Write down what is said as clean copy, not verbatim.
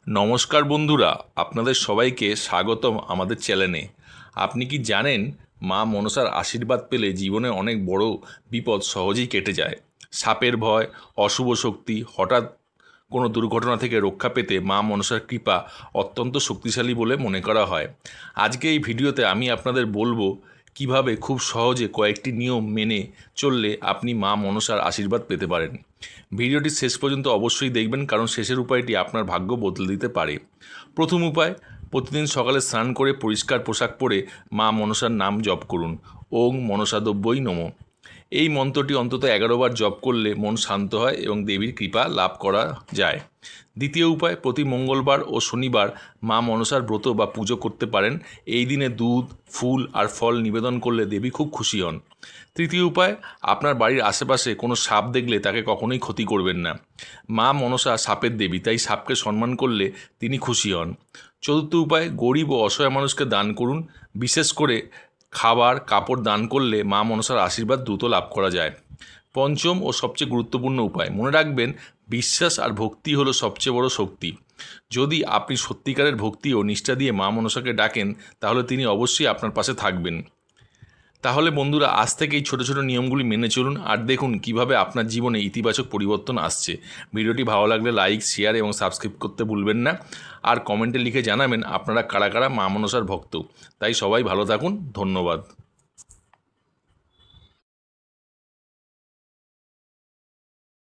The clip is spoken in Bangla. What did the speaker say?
নমস্কার বন্ধুরা, আপনাদের সবাইকে স্বাগতম আমাদের চ্যানেলে। আপনি কি জানেন, মা মনসার আশীর্বাদ পেলে জীবনে অনেক বড় বিপদ সহজেই কেটে যায়। সাপের ভয়, অশুভ শক্তি, হঠাৎ কোনো দুর্ঘটনা থেকে রক্ষা পেতে মা মনসার কৃপা অত্যন্ত শক্তিশালী বলে মনে করা হয়। আজকে এই ভিডিওতে আমি আপনাদের বলবো কিভাবে খুব সহজে কয়েকটি নিয়ম মেনে চললে আপনি মা মনসার আশীর্বাদ পেতে পারেন। ভিডিওটি শেষ পর্যন্ত অবশ্যই দেখবেন, কারণ শেষের উপায়টি আপনার ভাগ্য বদলে দিতে পারে। প্রথম উপায়, প্রতিদিন সকালে স্নান করে পরিষ্কার পোশাক পরে মা মনসার নাম জপ করুন। ওং মনসাদ্রব্যই নমঃ। এই মন্ত্রটি অন্তত 11 বার জপ করলে মন শান্ত হয় এবং দেবীর কৃপা লাভ করা যায়। দ্বিতীয় উপায়, প্রতি মঙ্গলবার ও শনিবার মা মনসার ব্রত বা পুজো করতে পারেন। এই দিনে দুধ, ফুল আর ফল নিবেদন করলে দেবী খুব খুশি হন। তৃতীয় উপায়, আপনার বাড়ির আশেপাশে কোনো সাপ দেখলে তাকে কখনোই ক্ষতি করবেন না। মা মনসা সাপের দেবী, তাই সাপকে সম্মান করলে তিনি খুশি হন। চতুর্থ উপায়, গরিব ও অসহায় মানুষকে দান করুন। বিশেষ করে খাবার, কাপড় দান করলে মা মনসার আশীর্বাদ দ্রুত লাভ করা যায়। পঞ্চম ও সবচেয়ে গুরুত্বপূর্ণ উপায়, মনে রাখবেন, বিশ্বাস আর ভক্তি হলো সবচেয়ে বড় শক্তি। যদি আপনি সত্যিকারের ভক্তি ও নিষ্ঠা দিয়ে মা মনসাকে ডাকেন, তাহলে তিনি অবশ্যই আপনার পাশে থাকবেন। তাহলে বন্ধুরা, আজ থেকে এই ছোটো ছোটো নিয়মগুলি মেনে চলুন আর দেখুন কিভাবে আপনার জীবনে ইতিবাচক পরিবর্তন আসছে। ভিডিওটি ভালো লাগলে লাইক, শেয়ার এবং সাবস্ক্রাইব করতে ভুলবেন না। আর কমেন্টে লিখে জানাবেন আপনারা কারা কারা মা মনসার ভক্ত। তাই সবাই ভালো থাকুন। ধন্যবাদ।